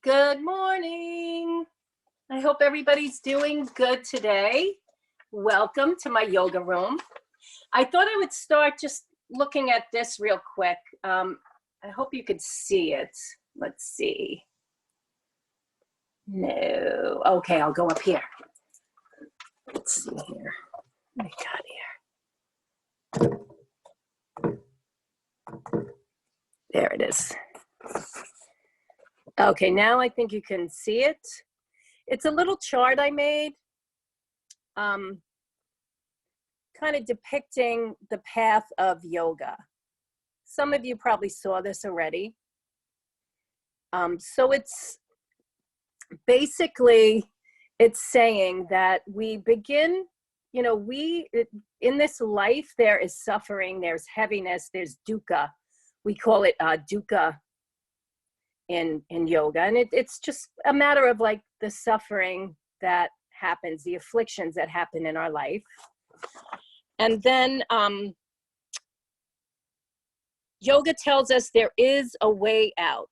Good morning. I hope everybody's doing good today. Welcome to my yoga room. I thought I would start just looking at this real quick. I hope you could see it. Let's see. No. Okay, I'll go up here. Let's see here. What do we got here? There it is. Okay, now I think you can see it. It's a little chart I made, kind of depicting the path of yoga. Some of you probably saw this already. So it's basically, it's saying that we begin, in this life, there is suffering, there's heaviness, there's dukkha. We call it dukkha in yoga. And it's just a matter of like the suffering that happens, the afflictions that happen in our life. And then yoga tells us there is a way out.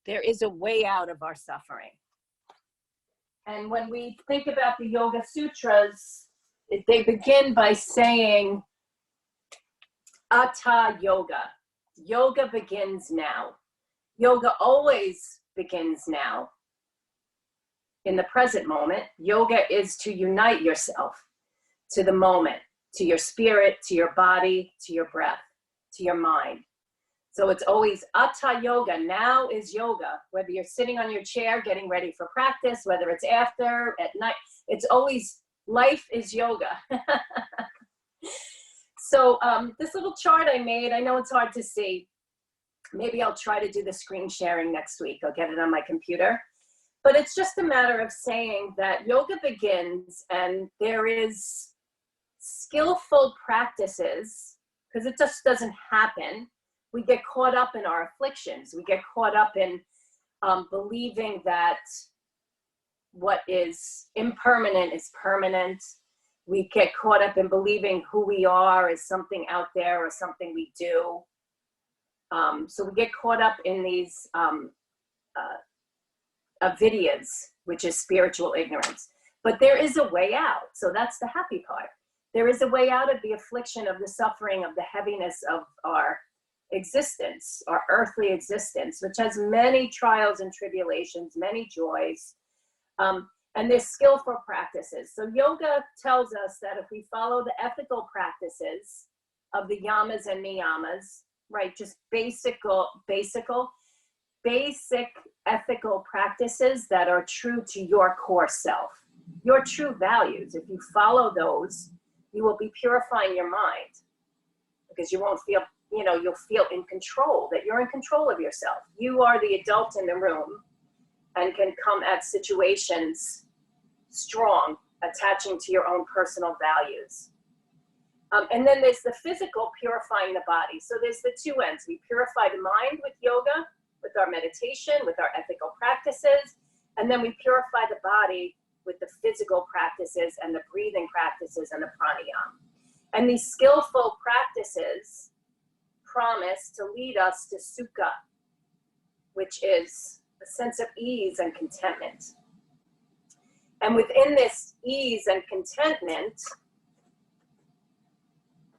There is a way out of our suffering. And when we think about the Yoga Sutras, they begin by saying, Atha Yoga. Yoga begins now. Yoga always begins now. In the present moment, yoga is to unite yourself to the moment, to your spirit, to your body, to your breath, to your mind. So it's always Atha Yoga. Now is yoga. Whether you're sitting on your chair getting ready for practice, whether it's after, at night, it's always life is yoga. So this little chart I made, I know it's hard to see. Maybe I'll try to do the screen sharing next week. I'll get it on my computer. But it's just a matter of saying that yoga begins and there is skillful practices, because it just doesn't happen. We get caught up in our afflictions. We get caught up in believing that what is impermanent is permanent. We get caught up in believing who we are is something out there or something we do. So we get caught up in these avidyas, which is spiritual ignorance. But there is a way out. So that's the happy part. There is a way out of the affliction, of the suffering, of the heaviness of our existence, our earthly existence, which has many trials and tribulations, many joys. And there's skillful practices. So yoga tells us that if we follow the ethical practices of the yamas and niyamas, right, just basic ethical practices that are true to your core self, your true values. If you follow those, you will be purifying your mind, because you won't feel, you'll feel in control, that you're in control of yourself. You are the adult in the room and can come at situations strong, attaching to your own personal values. And then there's the physical, purifying the body. So there's the two ends. We purify the mind with yoga, with our meditation, with our ethical practices, and then we purify the body with the physical practices and the breathing practices and the pranayama. And these skillful practices promise to lead us to sukha, which is a sense of ease and contentment. And within this ease and contentment,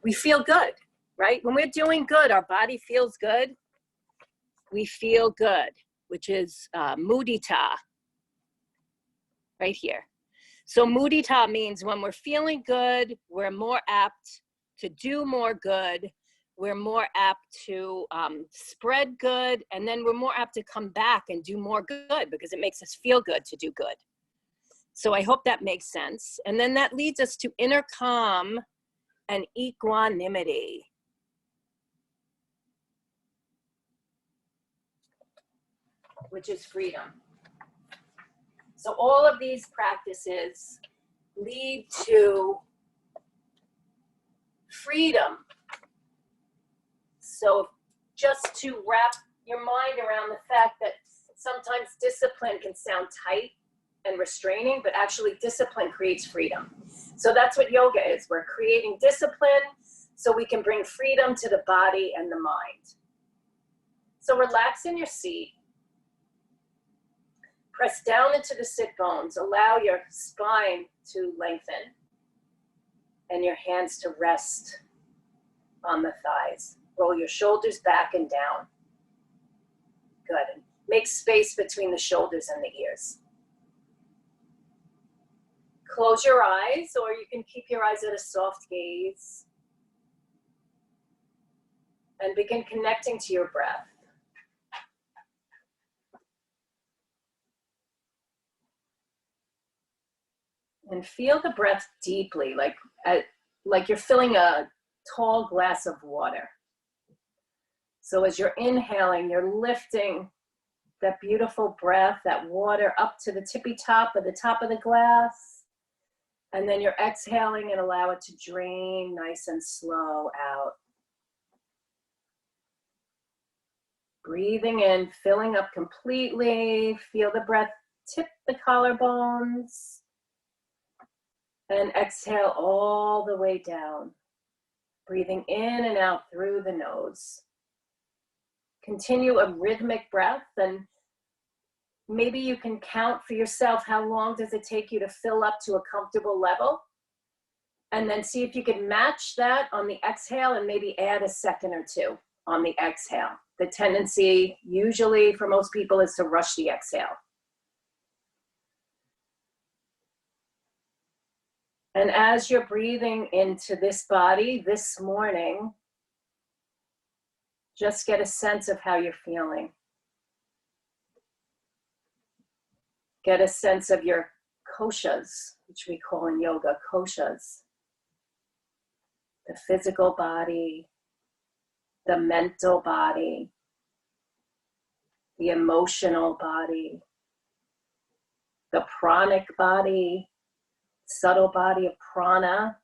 we feel good, right? When we're doing good, our body feels good. We feel good, which is mudita, right here. So mudita means when we're feeling good, we're more apt to do more good. We're more apt to spread good, and then we're more apt to come back and do more good because it makes us feel good to do good. So I hope that makes sense. And then that leads us to inner calm and equanimity. Which is freedom. So all of these practices lead to freedom. So just to wrap your mind around the fact that sometimes discipline can sound tight and restraining, but actually discipline creates freedom. So that's what yoga is. We're creating discipline so we can bring freedom to the body and the mind. So relax in your seat. Press down into the sit bones. Allow your spine to lengthen and your hands to rest on the thighs. Roll your shoulders back and down. Good. And make space between the shoulders and the ears. Close your eyes, or you can keep your eyes at a soft gaze. And begin connecting to your breath. And feel the breath deeply, like you're filling a tall glass of water. So as you're inhaling, you're lifting that beautiful breath, that water up to the tippy top of the glass. And then you're exhaling and allow it to drain nice and slow out. Breathing in, filling up completely. Feel the breath tip the collarbones. And exhale all the way down. Breathing in and out through the nose. Continue a rhythmic breath, and maybe you can count for yourself how long does it take you to fill up to a comfortable level. And then see if you can match that on the exhale and maybe add a second or two on the exhale. The tendency usually for most people is to rush the exhale. And as you're breathing into this body this morning, just get a sense of how you're feeling. Get a sense of your koshas, which we call in yoga koshas. The physical body, the mental body, the emotional body, the pranic body, subtle body of prana.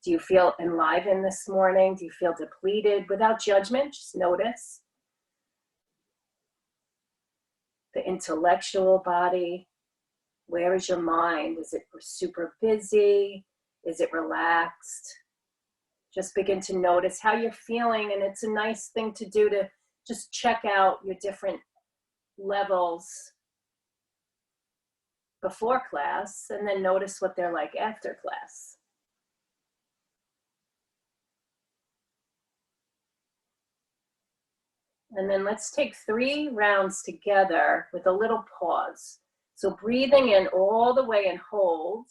Do you feel enlivened this morning? Do you feel depleted? Without judgment, just notice. The intellectual body, where is your mind? Is it super busy? Is it relaxed? Just begin to notice how you're feeling, and it's a nice thing to do to just check out your different levels before class, and then notice what they're like after class. And then let's take 3 rounds together with a little pause. So breathing in all the way and hold.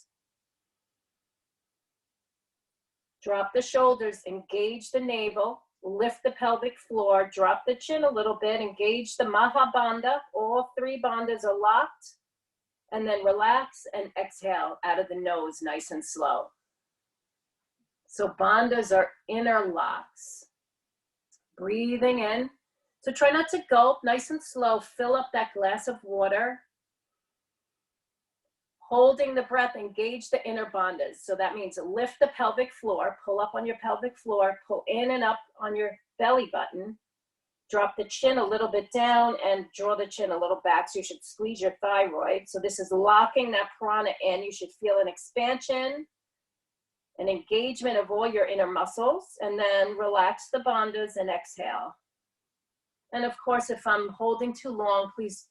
Drop the shoulders, engage the navel, lift the pelvic floor, drop the chin a little bit, engage the Mahabandha. All 3 bandhas are locked. And then relax and exhale out of the nose, nice and slow. So bandhas are inner locks. Breathing in. So try not to gulp, nice and slow. Fill up that glass of water. Holding the breath, engage the inner bandhas. So that means lift the pelvic floor, pull up on your pelvic floor, pull in and up on your belly button. Drop the chin a little bit down and draw the chin a little back. So you should squeeze your thyroid. So this is locking that prana in. You should feel an expansion, an engagement of all your inner muscles, and then relax the bandhas and exhale. And of course, if I'm holding too long, please,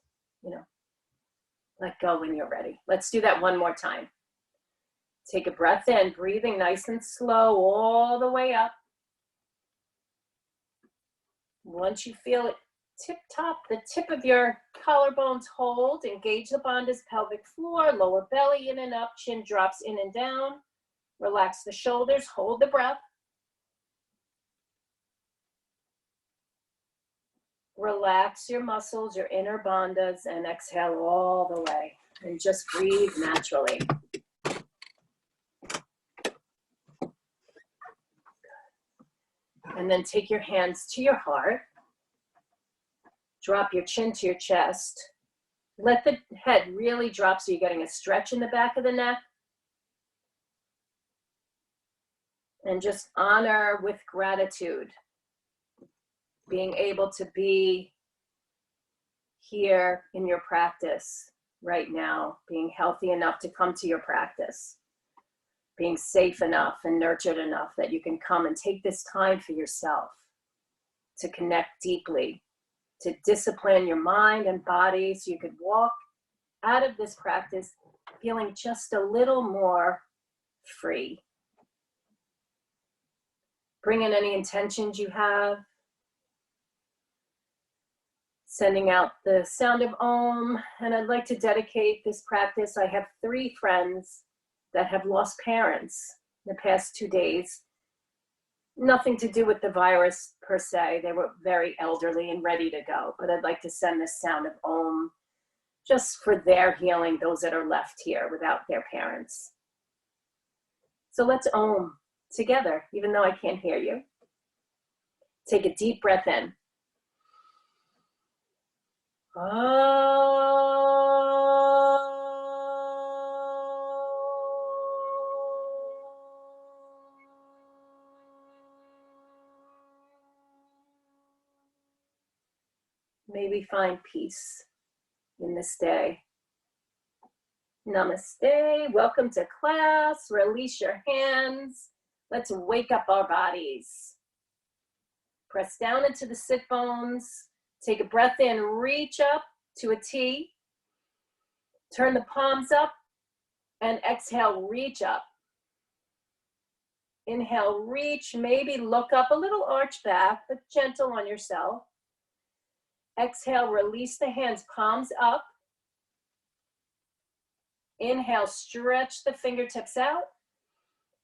let go when you're ready. Let's do that one more time. Take a breath in, breathing nice and slow all the way up. Once you feel it tip top, the tip of your collarbones hold, engage the bandhas, pelvic floor, lower belly in and up, chin drops in and down. Relax the shoulders, hold the breath. Relax your muscles, your inner bandhas, and exhale all the way. And just breathe naturally. And then take your hands to your heart. Drop your chin to your chest. Let the head really drop so you're getting a stretch in the back of the neck. And just honor with gratitude being able to be here in your practice right now, being healthy enough to come to your practice, being safe enough and nurtured enough that you can come and take this time for yourself to connect deeply, to discipline your mind and body so you could walk out of this practice feeling just a little more free. Bring in any intentions you have. Sending out the sound of Om. And I'd like to dedicate this practice. I have 3 friends that have lost parents in the past 2 days. Nothing to do with the virus per se. They were very elderly and ready to go. But I'd like to send this sound of Om just for their healing, those that are left here without their parents. So let's Om together, even though I can't hear you. Take a deep breath in. Maybe find peace in this day. Namaste. Welcome to class. Release your hands. Let's wake up our bodies. Press down into the sit bones. Take a breath in. Reach up to a T. Turn the palms up. And exhale, reach up. Inhale, reach. Maybe look up, a little arch back, but gentle on yourself. Exhale, release the hands, palms up. Inhale, stretch the fingertips out.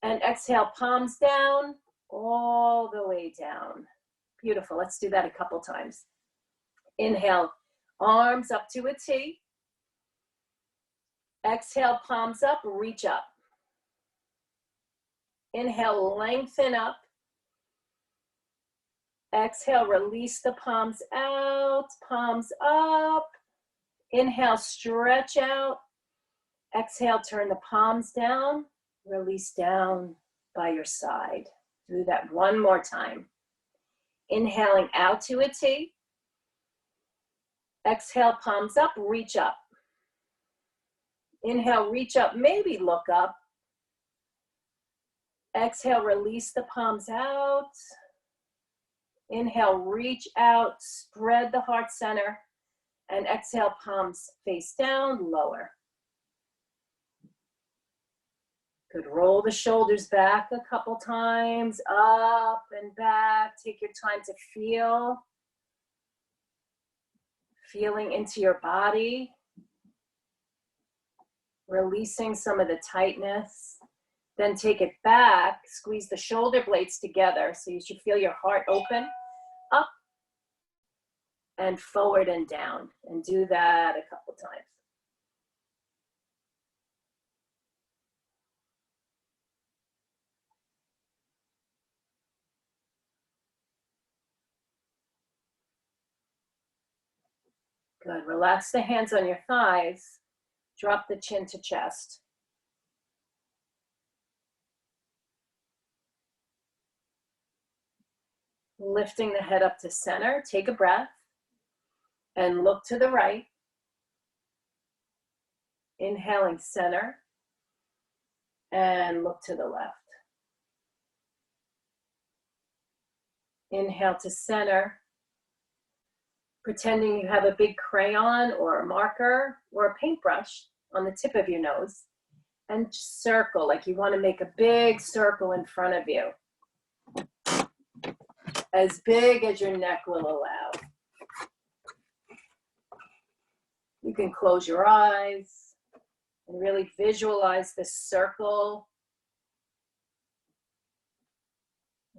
And exhale, palms down, all the way down. Beautiful, let's do that a couple times. Inhale, arms up to a T. Exhale, palms up, reach up. Inhale, lengthen up. Exhale, release the palms out, palms up. Inhale, stretch out. Exhale, turn the palms down, release down by your side. Do that one more time. Inhaling out to a T. Exhale, palms up, reach up. Inhale, reach up, maybe look up. Exhale, release the palms out. Inhale, reach out, spread the heart center, and exhale, palms face down, lower. Good, roll the shoulders back a couple times, up and back. Take your time to feeling into your body, releasing some of the tightness. Then take it back, squeeze the shoulder blades together so you should feel your heart open, up and forward and down. And do that a couple times. Good, relax the hands on your thighs, drop the chin to chest. Lifting the head up to center, take a breath and look to the right. Inhaling center and look to the left. Inhale to center, pretending you have a big crayon or a marker or a paintbrush on the tip of your nose, and circle like you want to make a big circle in front of you. As big as your neck will allow. You can close your eyes and really visualize this circle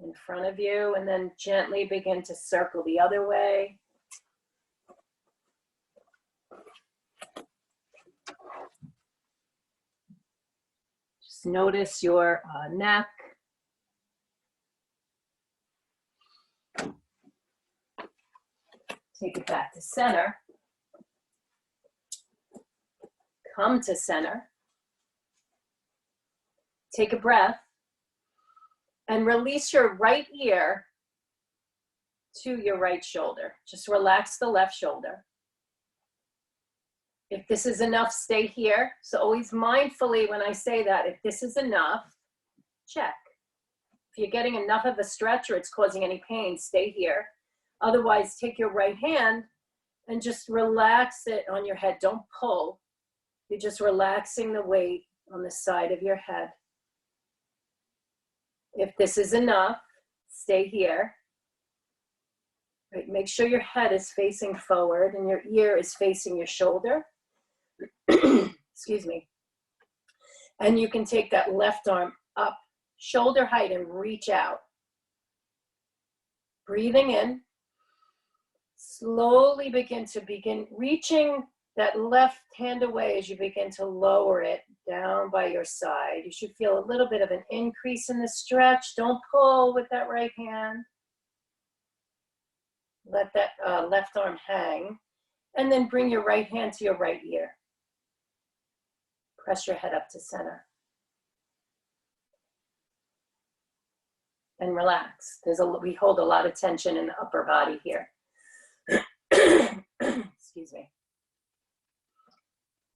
in front of you, and then gently begin to circle the other way. Just notice your neck. Take it back to center. Come to center. Take a breath and release your right ear to your right shoulder. Just relax the left shoulder. If this is enough, stay here. So always mindfully when I say that, if this is enough, check. If you're getting enough of a stretch or it's causing any pain, stay here. Otherwise, take your right hand and just relax it on your head. Don't pull. You're just relaxing the weight on the side of your head. If this is enough, stay here. Right, make sure your head is facing forward and your ear is facing your shoulder. Excuse me. And you can take that left arm up, shoulder height, and reach out. Breathing in. Slowly begin reaching that left hand away as you begin to lower it down by your side. You should feel a little bit of an increase in the stretch. Don't pull with that right hand. Let that left arm hang. And then bring your right hand to your right ear. Press your head up to center. And relax. We hold a lot of tension in the upper body here. Excuse me.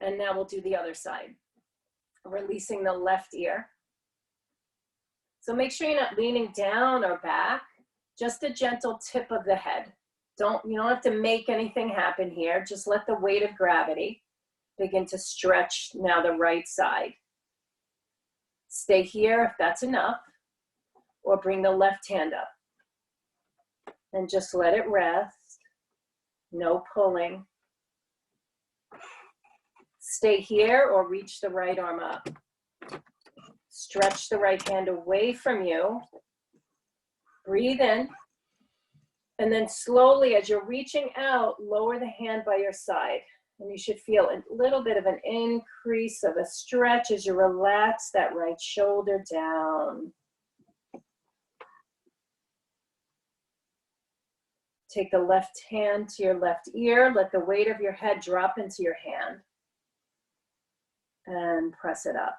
And now we'll do the other side. Releasing the left ear. So make sure you're not leaning down or back, just a gentle tip of the head. You don't have to make anything happen here. Just let the weight of gravity begin to stretch now the right side. Stay here if that's enough, or bring the left hand up. And just let it rest. No pulling. Stay here or reach the right arm up. Stretch the right hand away from you. Breathe in. And then slowly, as you're reaching out, lower the hand by your side. And you should feel a little bit of an increase of a stretch as you relax that right shoulder down. Take the left hand to your left ear. Let the weight of your head drop into your hand. And press it up.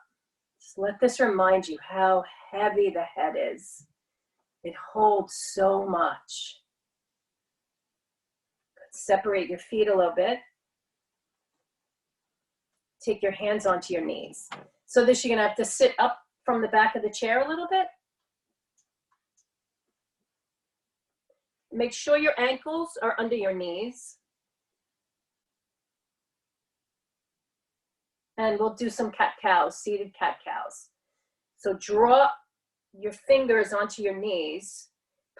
Just let this remind you how heavy the head is. It holds so much. Separate your feet a little bit. Take your hands onto your knees. So this, you're gonna have to sit up from the back of the chair a little bit. Make sure your ankles are under your knees. And we'll do some cat-cows, seated cat-cows. So draw your fingers onto your knees.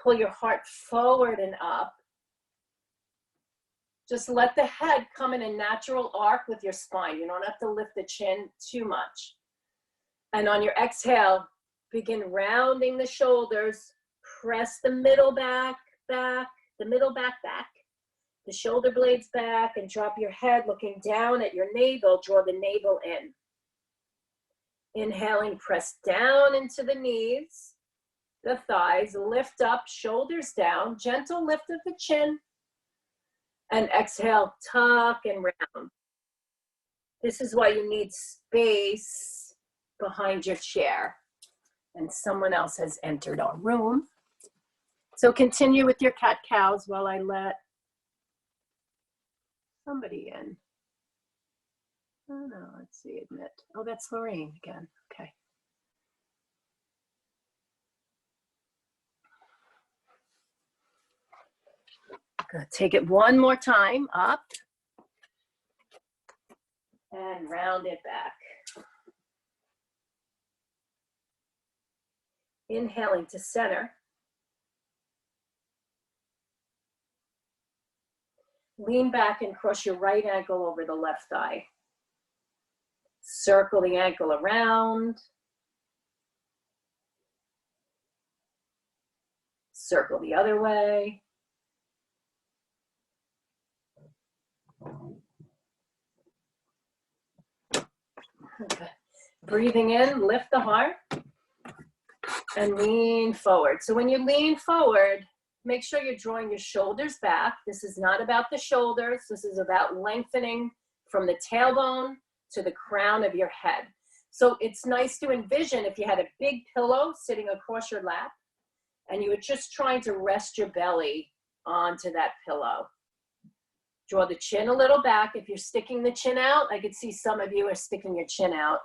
Pull your heart forward and up. Just let the head come in a natural arc with your spine. You don't have to lift the chin too much. And on your exhale, begin rounding the shoulders. Press the middle back, the middle back, the shoulder blades back, and drop your head looking down at your navel. Draw the navel in. Inhaling, press down into the knees, the thighs, lift up, shoulders down, gentle lift of the chin. And exhale, tuck and round. This is why you need space behind your chair. And someone else has entered our room. So continue with your cat-cows while I let somebody in. Oh no, let's see, admit. Oh, that's Lorraine again, okay. Good. Take it one more time, up, and round it back. Inhaling to center. Lean back and cross your right ankle over the left thigh. Circle the ankle around. Circle the other way. Okay. Breathing in, lift the heart and lean forward. So when you lean forward, make sure you're drawing your shoulders back. This is not about the shoulders. This is about lengthening from the tailbone to the crown of your head. So it's nice to envision if you had a big pillow sitting across your lap and you were just trying to rest your belly onto that pillow. Draw the chin a little back. If you're sticking the chin out, I could see some of you are sticking your chin out.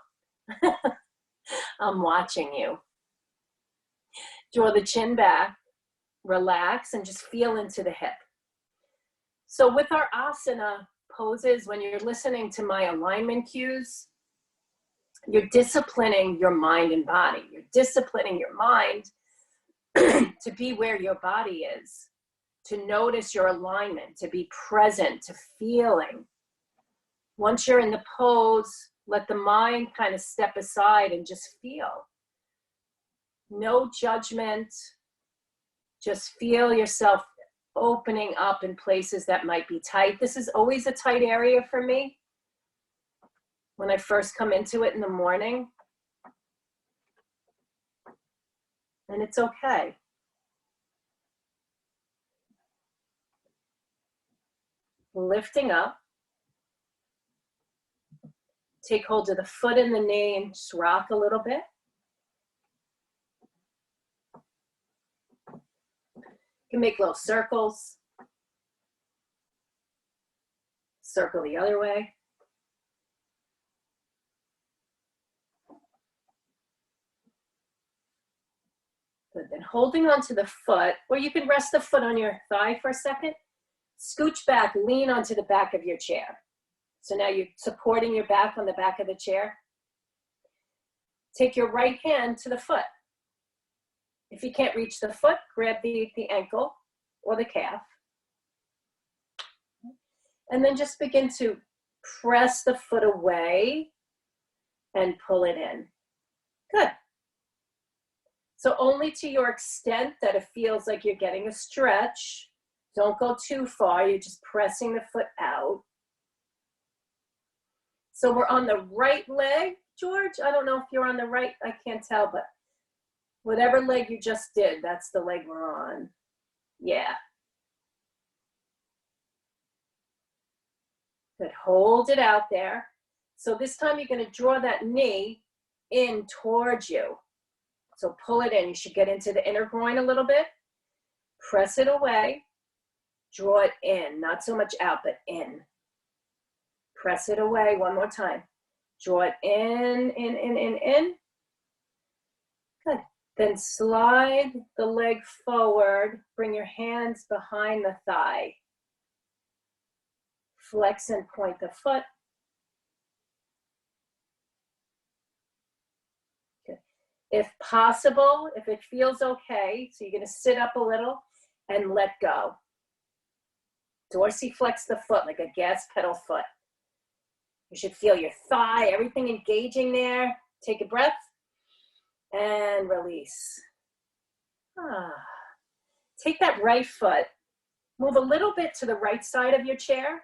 I'm watching you. Draw the chin back, relax, and just feel into the hip. So with our asana poses, when you're listening to my alignment cues, you're disciplining your mind and body. You're disciplining your mind to be where your body is, to notice your alignment, to be present, to feeling. Once you're in the pose, let the mind kind of step aside and just feel. No judgment. Just feel yourself opening up in places that might be tight. This is always a tight area for me when I first come into it in the morning. And it's okay. Lifting up. Take hold of the foot and the knee and just rock a little bit. You can make little circles. Circle the other way. Good. Then holding onto the foot, or you can rest the foot on your thigh for a second. Scooch back, lean onto the back of your chair. So now you're supporting your back on the back of the chair. Take your right hand to the foot. If you can't reach the foot, grab the ankle or the calf. And then just begin to press the foot away and pull it in. Good. So only to your extent that it feels like you're getting a stretch. Don't go too far. You're just pressing the foot out. So we're on the right leg, George. I don't know if you're on the right. I can't tell, but whatever leg you just did, that's the leg we're on. Yeah. Good. Hold it out there. So this time you're going to draw that knee in towards you. So pull it in. You should get into the inner groin a little bit. Press it away. Draw it in. Not so much out, but in. Press it away one more time. Draw it in. Good. Then slide the leg forward. Bring your hands behind the thigh. Flex and point the foot. Good. If possible, if it feels okay, so you're going to sit up a little and let go. Dorsiflex the foot like a gas pedal foot. You should feel your thigh, everything engaging there. Take a breath and release. Take that right foot. Move a little bit to the right side of your chair.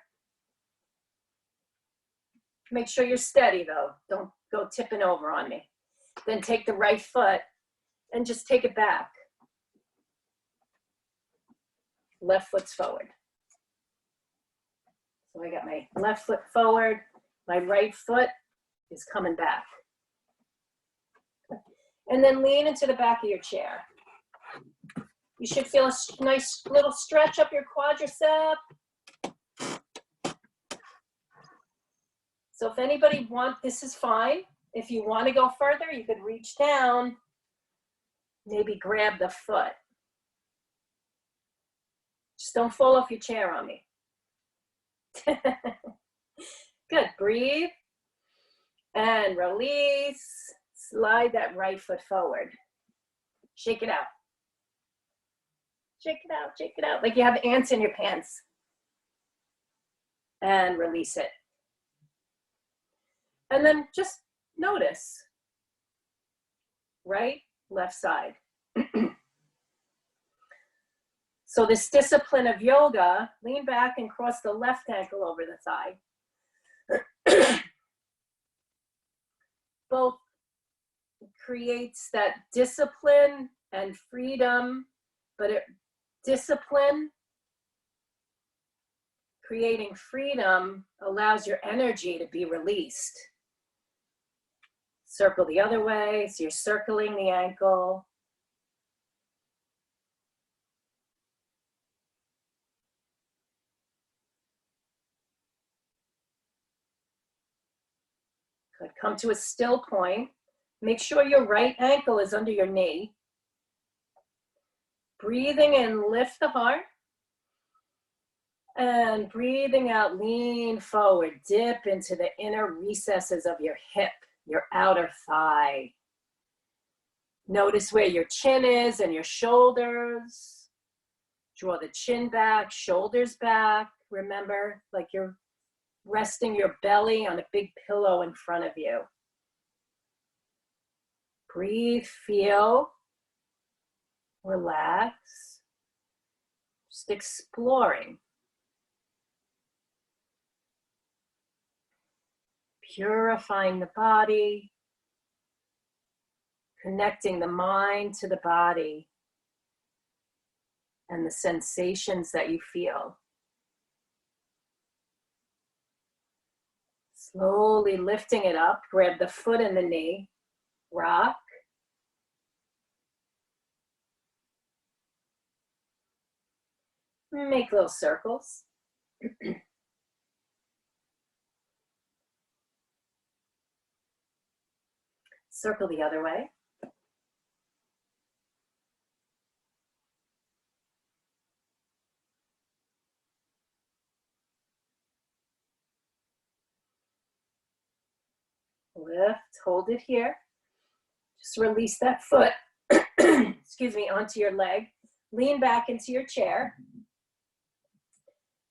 Make sure you're steady though. Don't go tipping over on me. Then take the right foot and just take it back. Left foot's forward. So I got my left foot forward. My right foot is coming back. And then lean into the back of your chair. You should feel a nice little stretch up your quadricep. So if anybody this is fine. If you want to go further, you could reach down, maybe grab the foot. Just don't fall off your chair on me. Good, breathe and release. Slide that right foot forward. Shake it out. Shake it out, shake it out, like you have ants in your pants. And release it. And then just notice, right, left side. So this discipline of yoga, lean back and cross the left ankle over the thigh. Both creates that discipline and freedom, but discipline, creating freedom allows your energy to be released. Circle the other way, so you're circling the ankle. Good. Come to a still point. Make sure your right ankle is under your knee. Breathing in, lift the heart. And breathing out, lean forward, dip into the inner recesses of your hip, your outer thigh. Notice where your chin is and your shoulders. Draw the chin back, shoulders back. Remember, like you're resting your belly on a big pillow in front of you. Breathe, feel, relax. Just exploring. Purifying the body, connecting the mind to the body and the sensations that you feel. Slowly lifting it up, grab the foot and the knee, rock. Make little circles. Circle the other way. Lift, hold it here. Just release that foot, excuse me, onto your leg. Lean back into your chair.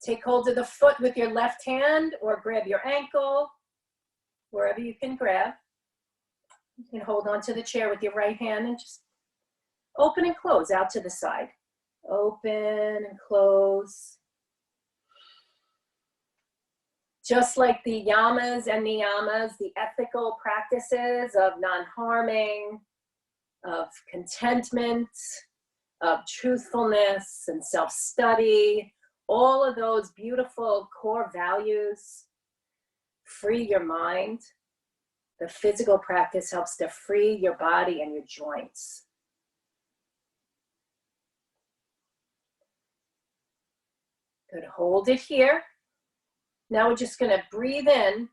Take hold of the foot with your left hand or grab your ankle, wherever you can grab. You can hold onto the chair with your right hand and just open and close out to the side. Open and close. Just like the yamas and niyamas, the ethical practices of non-harming, of contentment, of truthfulness and self-study, all of those beautiful core values, free your mind. The physical practice helps to free your body and your joints. Good, hold it here. Now we're just gonna breathe in,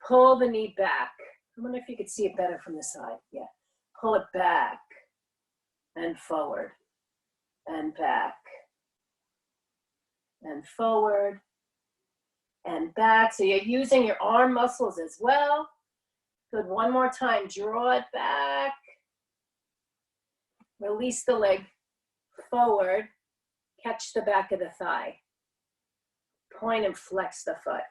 pull the knee back. I wonder if you could see it better from the side. Yeah, pull it back and forward and back and forward and back. So you're using your arm muscles as well. Good, one more time, draw it back. Release the leg forward, catch the back of the thigh. Point and flex the foot.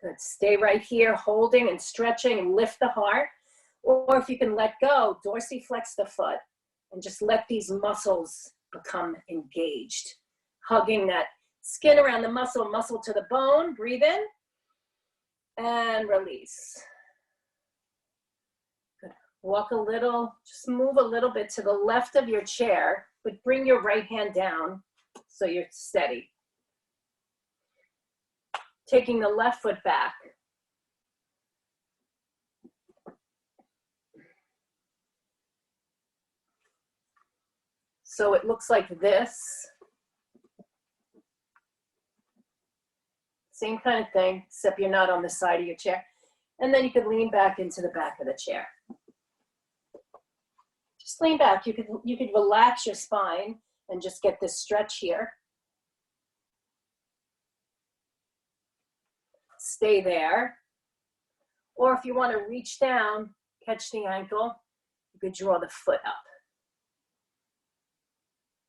Good, stay right here, holding and stretching and lift the heart. Or if you can let go, dorsiflex the foot and just let these muscles become engaged. Hugging that skin around the muscle, muscle to the bone. Breathe in and release. Good. Walk a little, just move a little bit to the left of your chair, but bring your right hand down so you're steady. Taking the left foot back. So it looks like this. Same kind of thing, except you're not on the side of your chair. And then you can lean back into the back of the chair. Just lean back. You could relax your spine and just get this stretch here. Stay there. Or if you want to reach down, catch the ankle, you could draw the foot up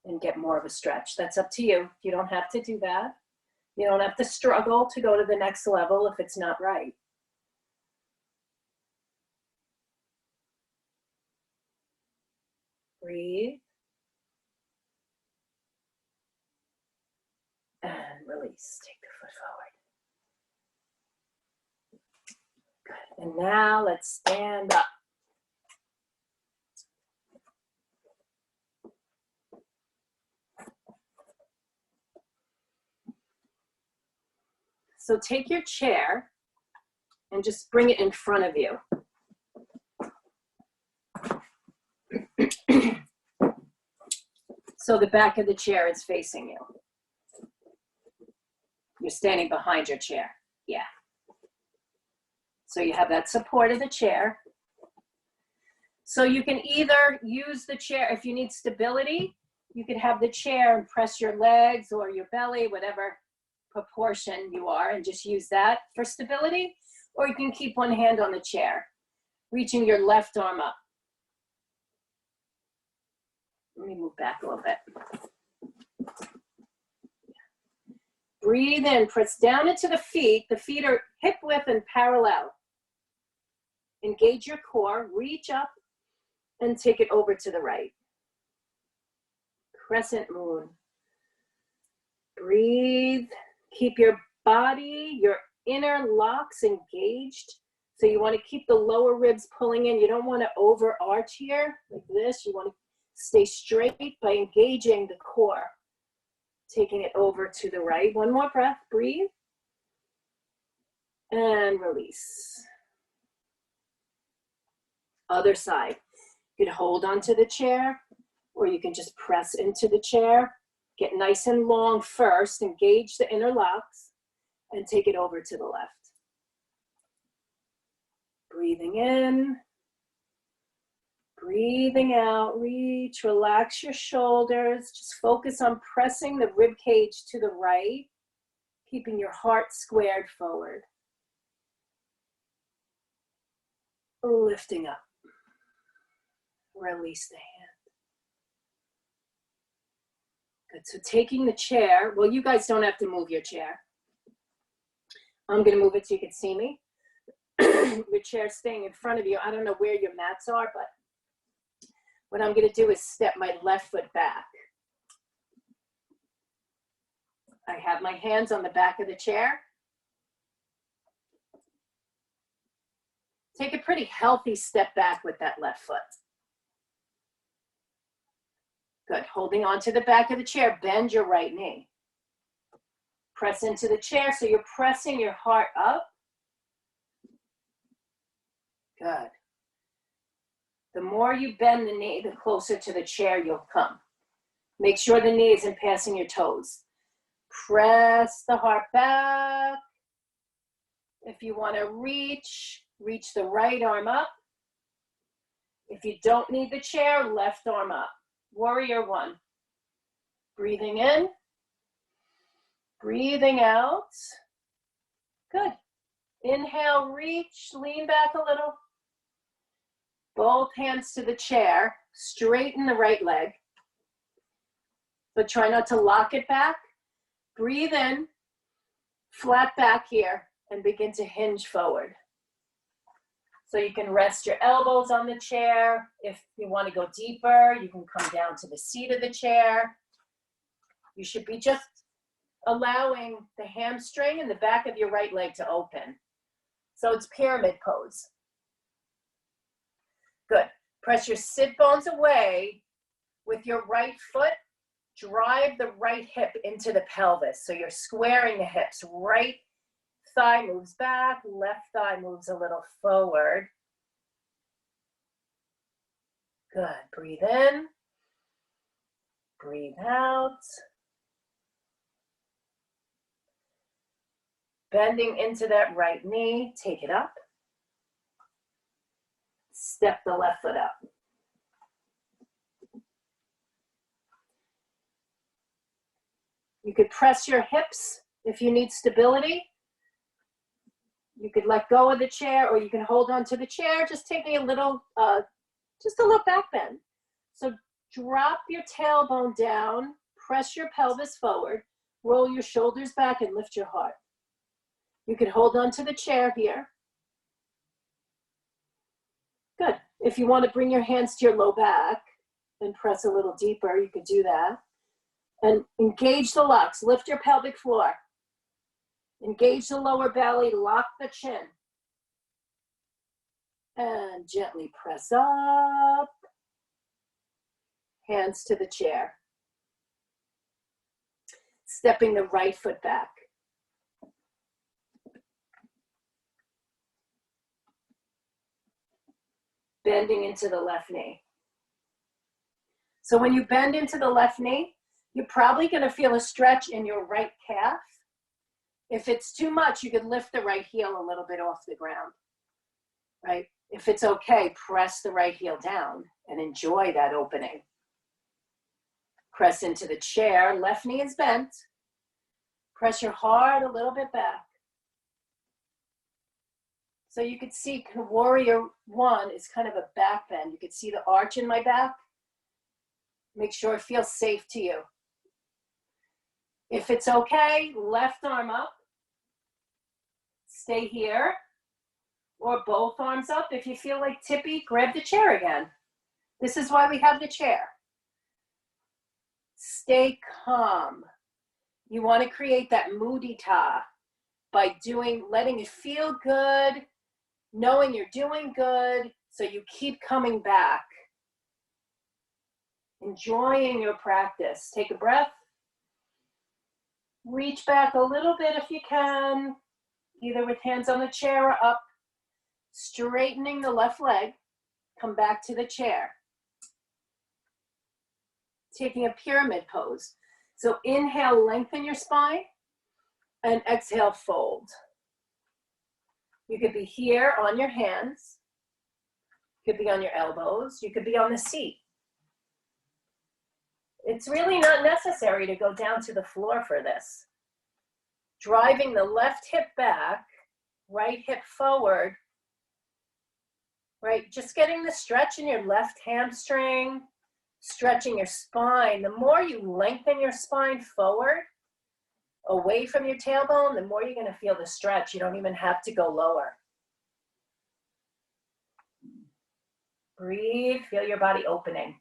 and get more of a stretch. That's up to you. You don't have to do that. You don't have to struggle to go to the next level if it's not right. Breathe. And release. Take the foot forward. Good. And now let's stand up. So take your chair and just bring it in front of you. So the back of the chair is facing you. You're standing behind your chair. Yeah. So you have that support of the chair. So you can either use the chair, if you need stability, you could have the chair and press your legs or your belly, whatever proportion you are, and just use that for stability. Or you can keep one hand on the chair, reaching your left arm up. Let me move back a little bit. Breathe in, press down into the feet. The feet are hip width and parallel. Engage your core, reach up and take it over to the right. Crescent moon. Breathe. Keep your body, your inner locks engaged. So you want to keep the lower ribs pulling in. You don't want to overarch here like this. You want to stay straight by engaging the core. Taking it over to the right. One more breath. Breathe. And release. Other side. You can hold onto the chair, or you can just press into the chair. Get nice and long first. Engage the inner locks and take it over to the left. Breathing in. Breathing out, reach, relax your shoulders. Just focus on pressing the rib cage to the right, keeping your heart squared forward. Lifting up. Release the hand. Good, so taking the chair, well, you guys don't have to move your chair. I'm gonna move it so you can see me. Your chair's staying in front of you. I don't know where your mats are, but what I'm gonna do is step my left foot back. I have my hands on the back of the chair. Take a pretty healthy step back with that left foot. Good, holding on to the back of the chair, bend your right knee. Press into the chair, so you're pressing your heart up. Good. The more you bend the knee, the closer to the chair you'll come. Make sure the knee isn't passing your toes. Press the heart back. If you want to reach the right arm up. If you don't need the chair, left arm up. Warrior one. Breathing in. Breathing out. Good. Inhale, reach, lean back a little. Both hands to the chair. Straighten the right leg. But try not to lock it back. Breathe in. Flat back here and begin to hinge forward. So you can rest your elbows on the chair. If you want to go deeper, you can come down to the seat of the chair. You should be just allowing the hamstring and the back of your right leg to open. So it's pyramid pose. Good. Press your sit bones away with your right foot. Drive the right hip into the pelvis. So you're squaring the hips. Right thigh moves back, left thigh moves a little forward. Good. Breathe in. Breathe out. Bending into that right knee, take it up. Step the left foot up. You could press your hips if you need stability. You could let go of the chair, or you can hold on to the chair, just taking a little back bend. So drop your tailbone down, press your pelvis forward, roll your shoulders back and lift your heart. You could hold on to the chair here. Good. If you want to bring your hands to your low back and press a little deeper, you could do that. And engage the locks, lift your pelvic floor. Engage the lower belly, lock the chin. And gently press up. Hands to the chair. Stepping the right foot back. Bending into the left knee. So when you bend into the left knee, you're probably going to feel a stretch in your right calf. If it's too much, you can lift the right heel a little bit off the ground. right? If it's okay, press the right heel down and enjoy that opening. Press into the chair, left knee is bent. Press your heart a little bit back. So you could see warrior one is kind of a back bend. You could see the arch in my back. Make sure it feels safe to you. If it's okay, left arm up. Stay here. Or both arms up. If you feel like tippy, grab the chair again. This is why we have the chair. Stay calm. You want to create that mudita by letting it feel good, knowing you're doing good, so you keep coming back. Enjoying your practice. Take a breath. Reach back a little bit if you can, either with hands on the chair or up. Straightening the left leg. Come back to the chair. Taking a pyramid pose. So inhale, lengthen your spine, and exhale, fold. You could be here on your hands. You could be on your elbows. You could be on the seat. It's really not necessary to go down to the floor for this. Driving the left hip back, right hip forward, right? Just getting the stretch in your left hamstring, stretching your spine. The more you lengthen your spine forward, away from your tailbone, the more you're going to feel the stretch. You don't even have to go lower. Breathe, feel your body opening.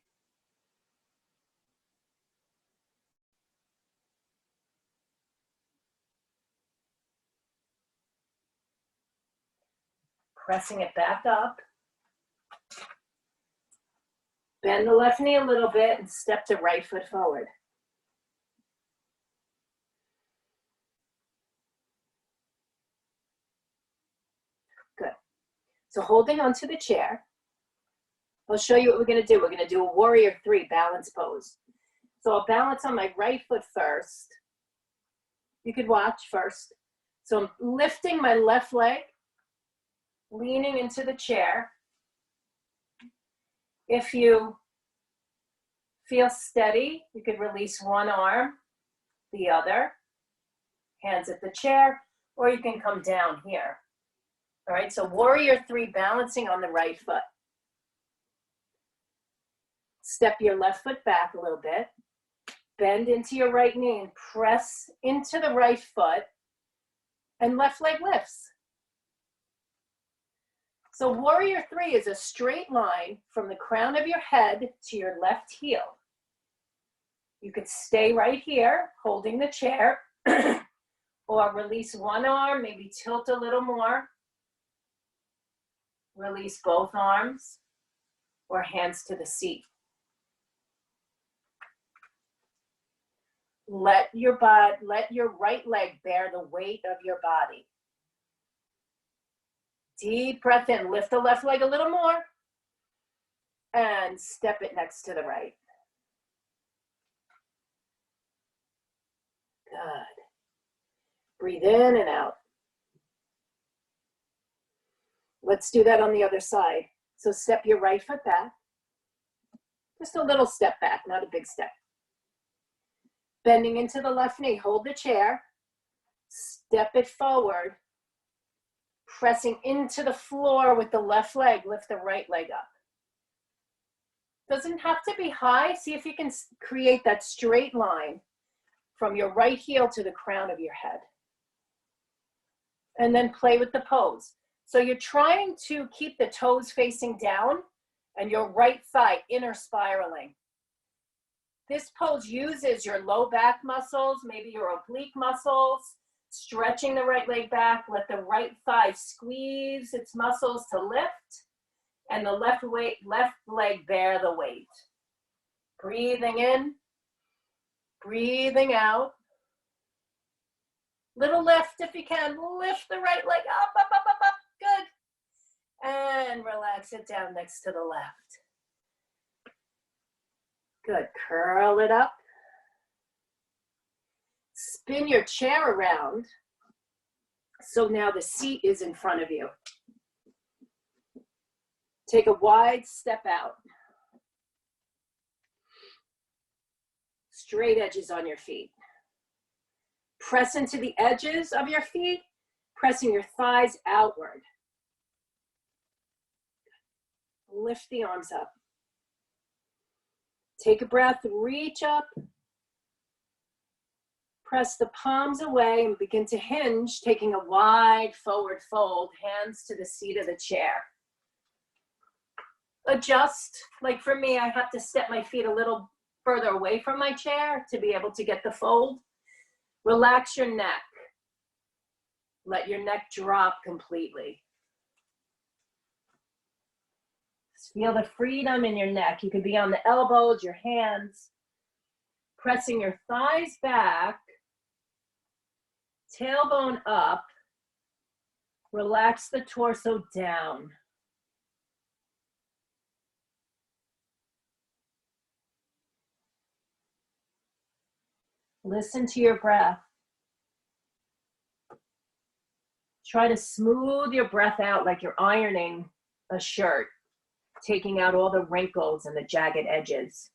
Pressing it back up. Bend the left knee a little bit and step the right foot forward. Good. So holding onto the chair, I'll show you what we're going to do. We're going to do a warrior three balance pose. So I'll balance on my right foot first. You could watch first. So I'm lifting my left leg, leaning into the chair. If you feel steady, you could release one arm, the other, hands at the chair, or you can come down here. All right, so warrior three, balancing on the right foot. Step your left foot back a little bit. Bend into your right knee and press into the right foot, and left leg lifts. So warrior three is a straight line from the crown of your head to your left heel. You could stay right here, holding the chair, or release one arm, maybe tilt a little more. Release both arms, or hands to the seat. Let your right leg bear the weight of your body. Deep breath in, lift the left leg a little more, and step it next to the right. Good. Breathe in and out. Let's do that on the other side. So step your right foot back. Just a little step back, not a big step. Bending into the left knee, hold the chair, step it forward, pressing into the floor with the left leg, lift the right leg up. Doesn't have to be high. See if you can create that straight line from your right heel to the crown of your head. And then play with the pose. So you're trying to keep the toes facing down and your right thigh inner spiraling. This pose uses your low back muscles, maybe your oblique muscles, stretching the right leg back, let the right thigh squeeze its muscles to lift, and the left leg bear the weight. Breathing in, breathing out. Little lift if you can, lift the right leg up, up, up, up, up, good. And relax it down next to the left. Good, curl it up. Spin your chair around. So now the seat is in front of you. Take a wide step out. Straight edges on your feet. Press into the edges of your feet, pressing your thighs outward. Lift the arms up. Take a breath, reach up. Press the palms away and begin to hinge, taking a wide forward fold, hands to the seat of the chair. Adjust, like for me, I have to step my feet a little further away from my chair to be able to get the fold. Relax your neck. Let your neck drop completely. Just feel the freedom in your neck. You could be on the elbows, your hands, pressing your thighs back, tailbone up. Relax the torso down. Listen to your breath. Try to smooth your breath out like you're ironing a shirt, taking out all the wrinkles and the jagged edges.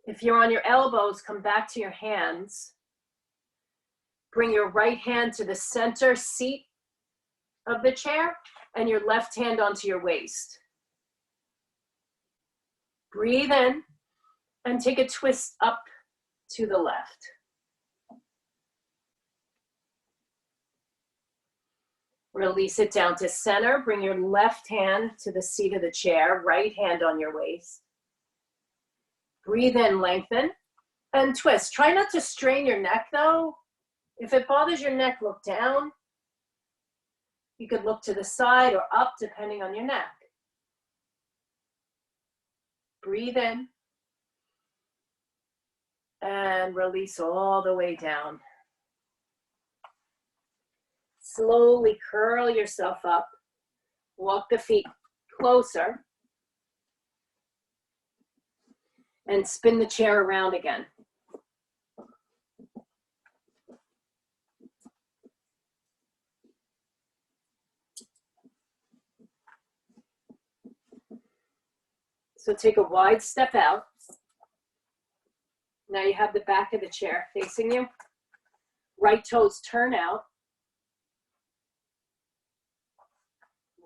If you're on your elbows, come back to your hands. Bring your right hand to the center seat of the chair and your left hand onto your waist. Breathe in and take a twist up to the left. Release it down to center. Bring your left hand to the seat of the chair, right hand on your waist. Breathe in, lengthen, and twist. Try not to strain your neck though. If it bothers your neck, look down. You could look to the side or up depending on your neck. Breathe in and release all the way down. Slowly curl yourself up. Walk the feet closer and spin the chair around again. So take a wide step out. Now you have the back of the chair facing you. Right toes turn out.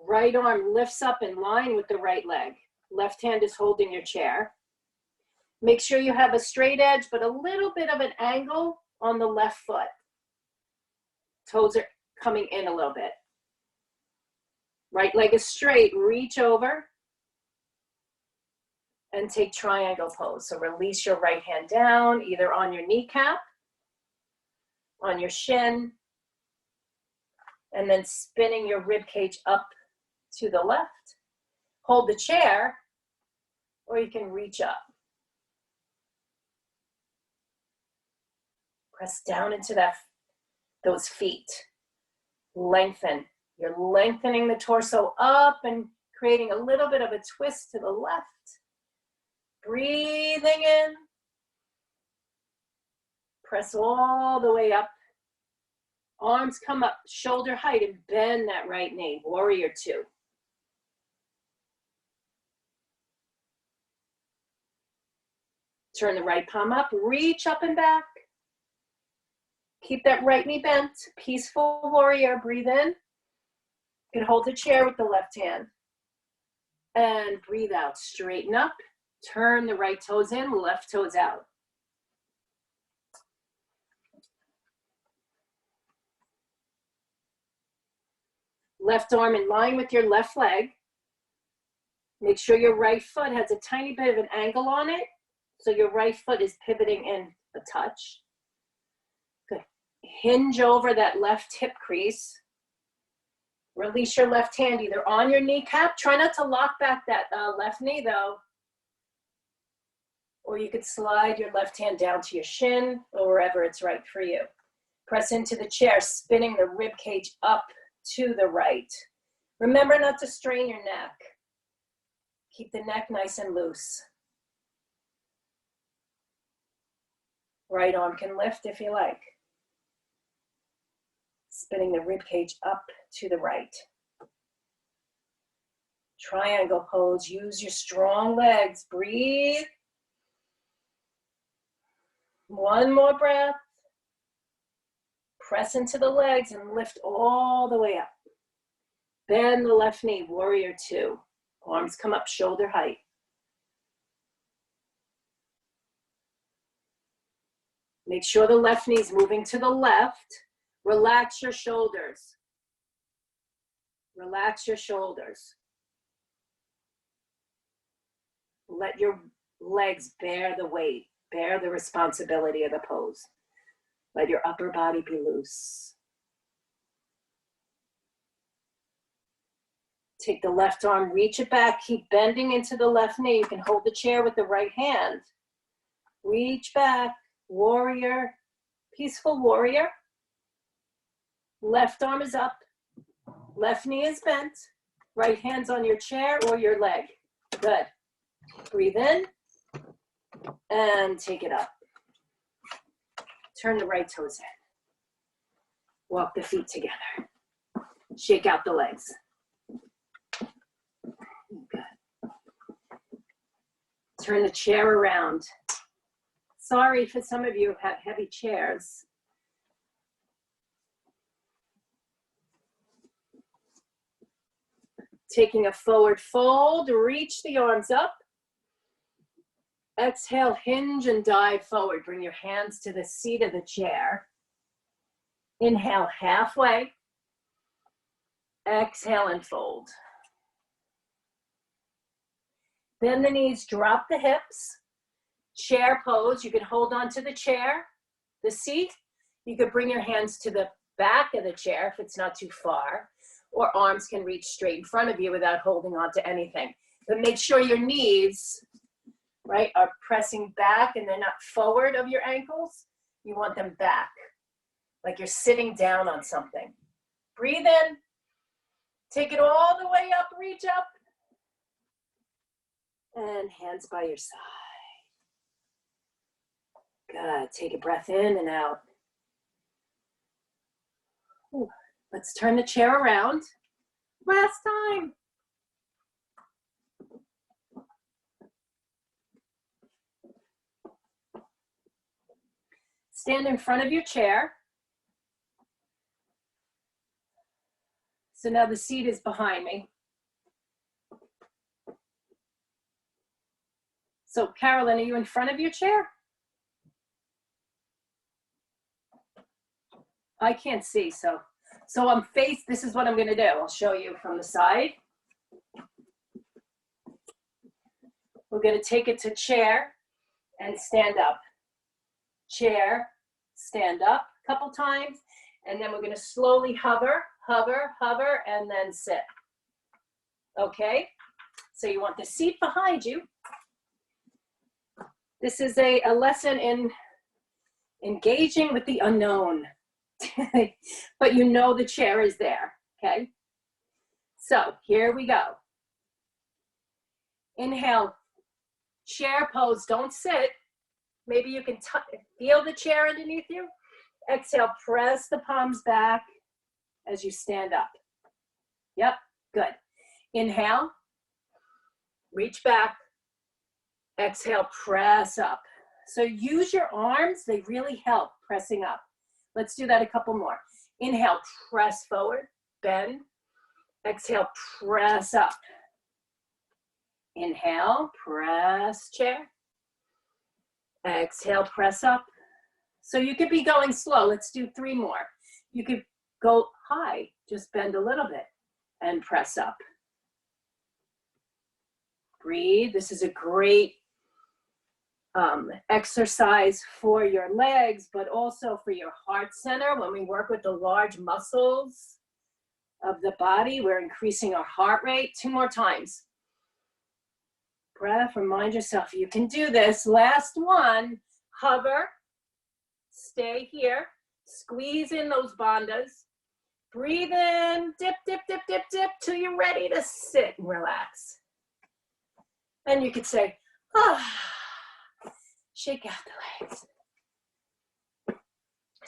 Right arm lifts up in line with the right leg. Left hand is holding your chair. Make sure you have a straight edge, but a little bit of an angle on the left foot. Toes are coming in a little bit. Right leg is straight, reach over and take triangle pose. So release your right hand down, either on your kneecap, on your shin, and then spinning your rib cage up to the left. Hold the chair, or you can reach up. Press down into those feet. Lengthen. You're lengthening the torso up and creating a little bit of a twist to the left. Breathing in. Press all the way up. Arms come up, shoulder height, and bend that right knee. Warrior two. Turn the right palm up, reach up and back. Keep that right knee bent. Peaceful warrior, breathe in. You can hold the chair with the left hand. And breathe out, straighten up. Turn the right toes in, left toes out. Left arm in line with your left leg. Make sure your right foot has a tiny bit of an angle on it, so your right foot is pivoting in a touch. Good. Hinge over that left hip crease. Release your left hand either on your kneecap. Try not to lock back that left knee though. Or you could slide your left hand down to your shin or wherever it's right for you. Press into the chair, spinning the rib cage up to the right. Remember not to strain your neck. Keep the neck nice and loose. Right arm can lift if you like. Spinning the rib cage up to the right. Triangle pose. Use your strong legs. Breathe. One more breath. Press into the legs and lift all the way up. Bend the left knee, warrior two. Arms come up shoulder height. Make sure the left knee is moving to the left. Relax your shoulders. Relax your shoulders. Let your legs bear the weight, bear the responsibility of the pose. Let your upper body be loose. Take the left arm, reach it back, keep bending into the left knee. You can hold the chair with the right hand. Reach back, warrior, peaceful warrior. Left arm is up, left knee is bent, right hand's on your chair or your leg. Good. Breathe in and take it up. Turn the right toes in. Walk the feet together. Shake out the legs. Good. Turn the chair around. Sorry for some of you who have heavy chairs. Taking a forward fold, reach the arms up. Exhale, hinge and dive forward. Bring your hands to the seat of the chair. Inhale halfway. Exhale and fold. Bend the knees, drop the hips. Chair pose. You could hold on to the chair, the seat. You could bring your hands to the back of the chair if it's not too far, or arms can reach straight in front of you without holding on to anything. But make sure your knees, right, are pressing back and they're not forward of your ankles. You want them back, like you're sitting down on something. Breathe in, take it all the way up, reach up, and hands by your side. Good, take a breath in and out. Ooh. Let's turn the chair around. Last time. Stand in front of your chair. So now the seat is behind me. So Carolyn, are you in front of your chair? I can't see, so I'm this is what I'm gonna do. I'll show you from the side. We're gonna take it to chair and stand up. Chair, stand up a couple times, and then we're gonna slowly hover, hover, hover, and then sit. Okay? So you want the seat behind you. This is a lesson in engaging with the unknown. But you know the chair is there, okay? So here we go. Inhale, chair pose, don't sit. Maybe you can feel the chair underneath you. Exhale, press the palms back as you stand up. Yep, good. Inhale, reach back. Exhale, press up. So use your arms, they really help pressing up. Let's do that a couple more. Inhale, press forward, bend. Exhale, press up. Inhale, press chair. Exhale, press up. So you could be going slow. Let's do 3 more. You could go high, just bend a little bit and press up. Breathe. This is a great exercise for your legs, but also for your heart center. When we work with the large muscles of the body, we're increasing our heart rate. 2 more times. Breath, remind yourself you can do this. Last one, hover, stay here, squeeze in those bandhas. Breathe in, dip, dip, dip, dip, dip, till you're ready to sit and relax. And you could say, ah. Shake out the legs.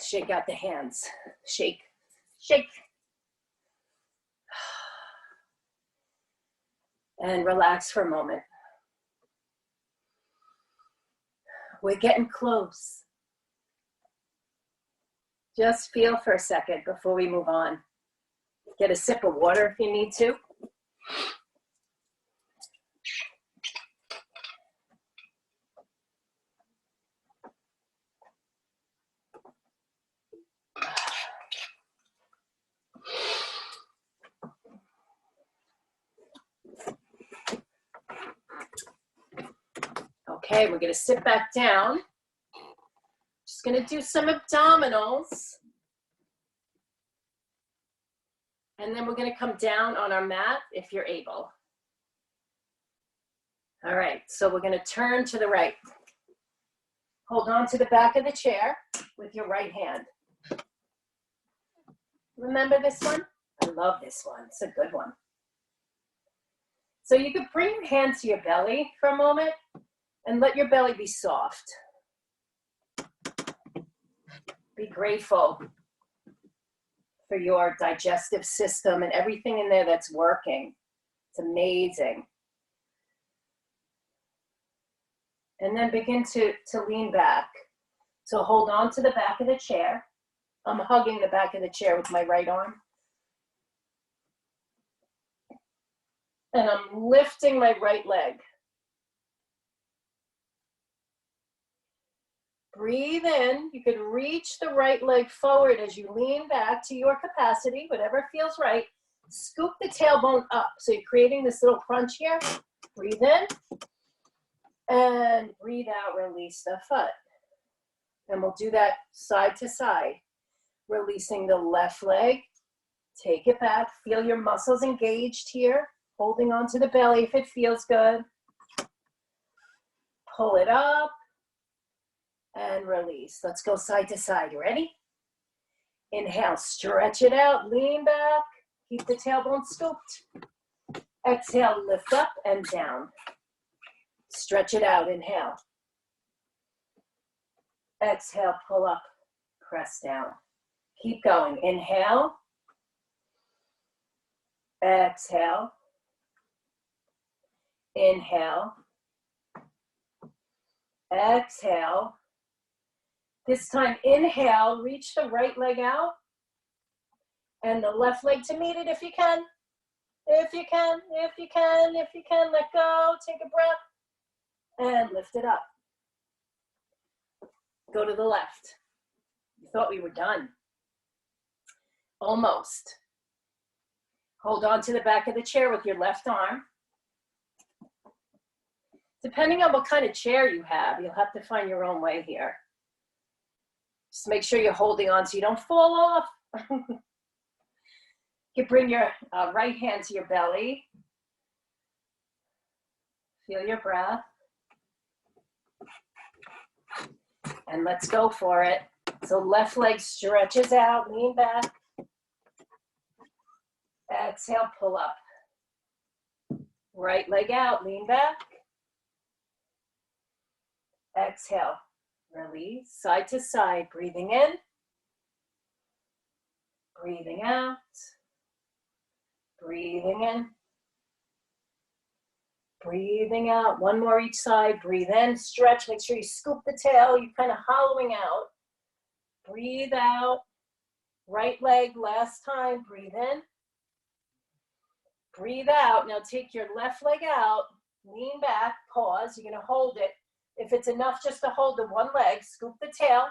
Shake out the hands. Shake, shake. And relax for a moment. We're getting close. Just feel for a second before we move on. Get a sip of water if you need to. Okay, we're gonna sit back down. Just gonna do some abdominals. And then we're gonna come down on our mat if you're able. All right, so we're gonna turn to the right. Hold on to the back of the chair with your right hand. Remember this one? I love this one, it's a good one. So you could bring your hand to your belly for a moment and let your belly be soft. Be grateful for your digestive system and everything in there that's working. It's amazing. And then begin to lean back. So hold on to the back of the chair. I'm hugging the back of the chair with my right arm. And I'm lifting my right leg. Breathe in. You can reach the right leg forward as you lean back to your capacity, whatever feels right. Scoop the tailbone up. So you're creating this little crunch here. Breathe in. And breathe out, release the foot. And we'll do that side to side. Releasing the left leg. Take it back. Feel your muscles engaged here. Holding onto the belly if it feels good. Pull it up. And release. Let's go side to side. You ready? Inhale, stretch it out, lean back. Keep the tailbone scooped. Exhale, lift up and down. Stretch it out, inhale. Exhale, pull up, press down. Keep going. Inhale. Exhale. Inhale. Exhale. This time, inhale, reach the right leg out and the left leg to meet it if you can. If you can, if you can, if you can, let go, take a breath and lift it up. Go to the left. You thought we were done. Almost. Hold on to the back of the chair with your left arm. Depending on what kind of chair you have, you'll have to find your own way here. Just make sure you're holding on so you don't fall off. You can bring your right hand to your belly. Feel your breath. And let's go for it. So left leg stretches out, lean back. Exhale, pull up. Right leg out, lean back. Exhale, release, side to side, breathing in, breathing out, breathing in, breathing out. One more each side, breathe in, stretch, make sure you scoop the tail, you're kind of hollowing out. Breathe out, right leg, last time, breathe in. Breathe out, now take your left leg out, lean back, pause, you're gonna hold it. If it's enough just to hold the one leg, scoop the tail,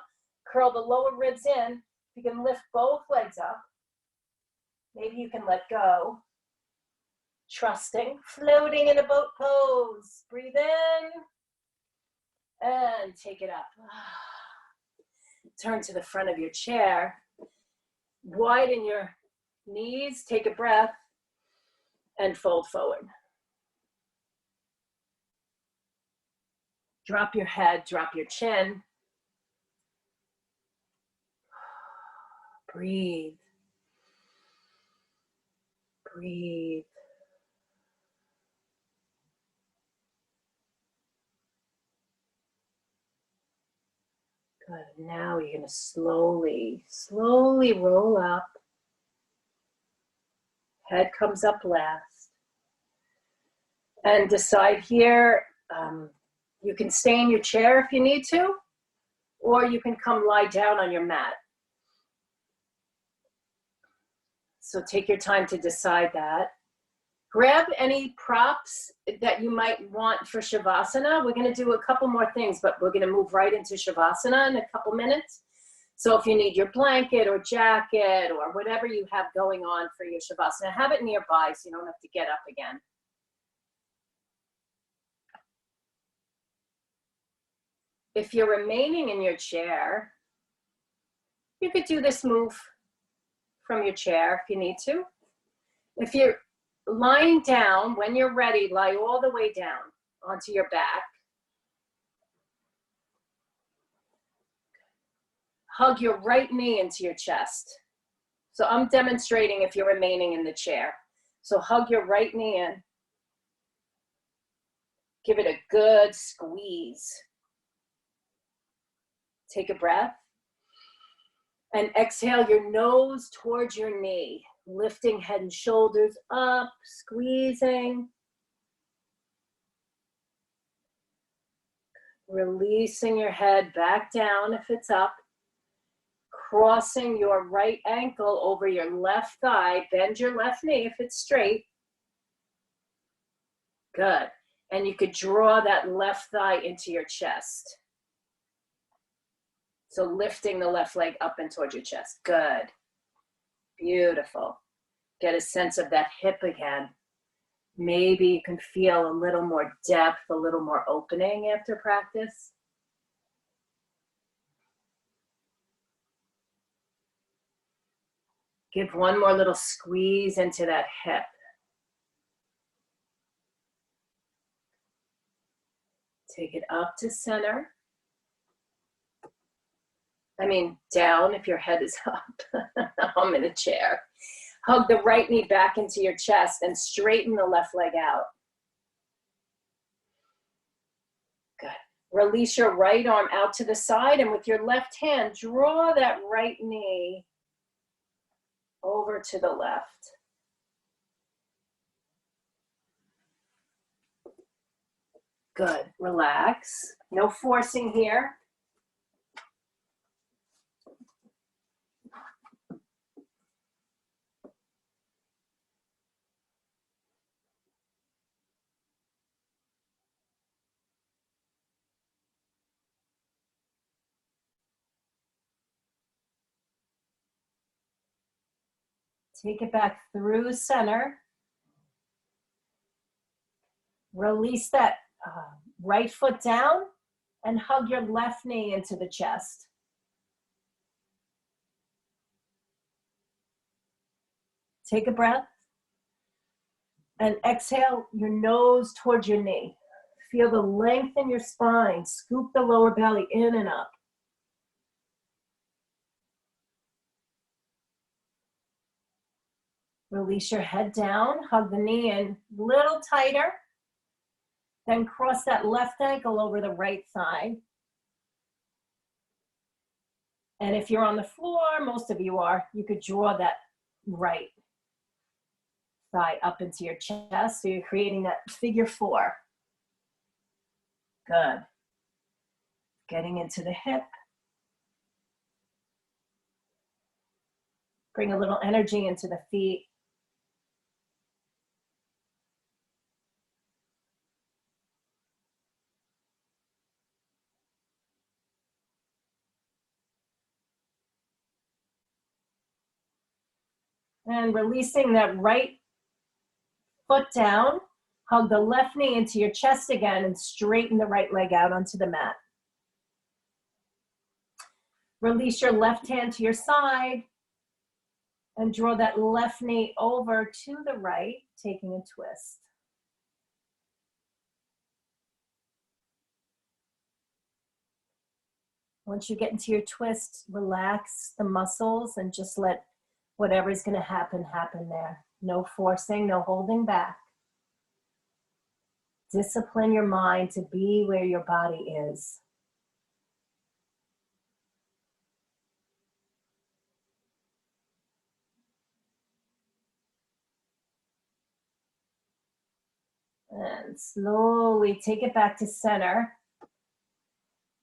curl the lower ribs in. You can lift both legs up. Maybe you can let go. Trusting, floating in a boat pose. Breathe in and take it up. Turn to the front of your chair. Widen your knees, take a breath, and fold forward. Drop your head, drop your chin. Breathe. Breathe. Good. Now you're going to slowly, slowly roll up. Head comes up last. And decide here, you can stay in your chair if you need to, or you can come lie down on your mat. So take your time to decide that. Grab any props that you might want for Shavasana. We're going to do a couple more things, but we're going to move right into Shavasana in a couple minutes. So if you need your blanket or jacket or whatever you have going on for your Shavasana, have it nearby so you don't have to get up again. If you're remaining in your chair, you could do this move from your chair if you need to. If you're lying down, when you're ready, lie all the way down onto your back. Hug your right knee into your chest. So I'm demonstrating if you're remaining in the chair. So hug your right knee in. Give it a good squeeze. Take a breath. And exhale your nose towards your knee. Lifting head and shoulders up, squeezing. Releasing your head back down if it's up. Crossing your right ankle over your left thigh. Bend your left knee if it's straight. Good. And you could draw that left thigh into your chest. So lifting the left leg up and towards your chest. Good. Beautiful. Get a sense of that hip again. Maybe you can feel a little more depth, a little more opening after practice. Give one more little squeeze into that hip. Take it up to center. Down if your head is up. I'm in a chair. Hug the right knee back into your chest and straighten the left leg out. Good. Release your right arm out to the side, and with your left hand, draw that right knee over to the left. Good. Relax. No forcing here. Take it back through center. Release that right foot down and hug your left knee into the chest. Take a breath and exhale your nose towards your knee. Feel the length in your spine. Scoop the lower belly in and up. Release your head down, hug the knee in a little tighter. Then cross that left ankle over the right thigh. And if you're on the floor, most of you are, you could draw that right thigh up into your chest. So you're creating that figure four. Good. Getting into the hip. Bring a little energy into the feet. And releasing that right foot down, hug the left knee into your chest again and straighten the right leg out onto the mat. Release your left hand to your side and draw that left knee over to the right, taking a twist. Once you get into your twist, relax the muscles and just let whatever's going to happen, happen there. No forcing, no holding back. Discipline your mind to be where your body is. And slowly take it back to center.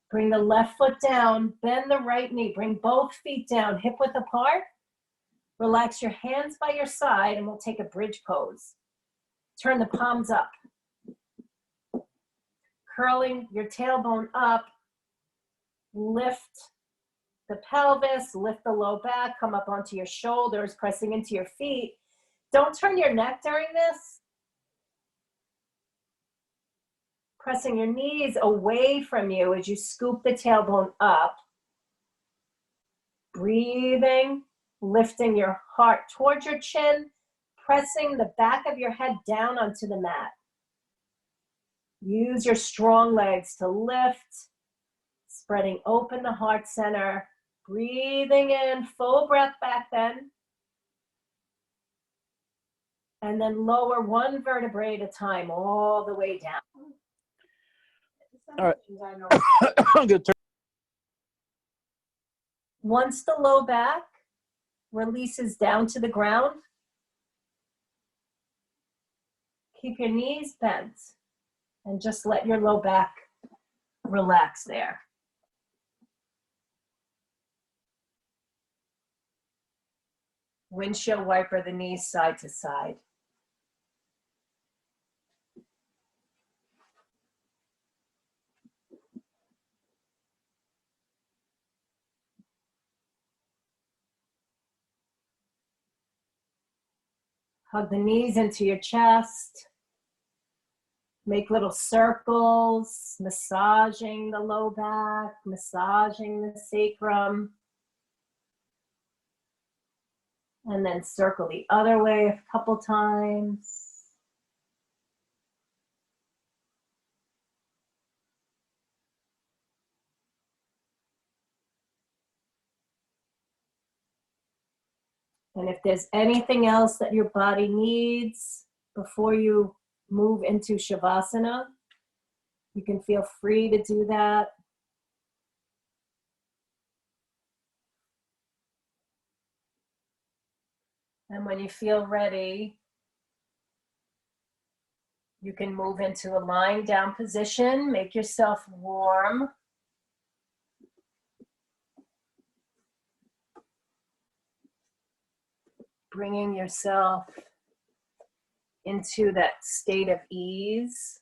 Bring the left foot down, bend the right knee, bring both feet down, hip width apart. Relax your hands by your side and we'll take a bridge pose. Turn the palms up. Curling your tailbone up. Lift the pelvis, lift the low back, come up onto your shoulders, pressing into your feet. Don't turn your neck during this. Pressing your knees away from you as you scoop the tailbone up. Breathing, lifting your heart towards your chin, pressing the back of your head down onto the mat. Use your strong legs to lift, spreading open the heart center. Breathing in, full breath back then. And then lower one vertebrae at a time, all the way down. All right. I'm going to turn. Once the low back releases down to the ground, keep your knees bent and just let your low back relax there. Windshield wiper the knees side to side. Hug the knees into your chest. Make little circles, massaging the low back, massaging the sacrum. And then circle the other way a couple times. And if there's anything else that your body needs before you move into Shavasana, you can feel free to do that. And when you feel ready, you can move into a lying down position, make yourself warm. Bringing yourself into that state of ease.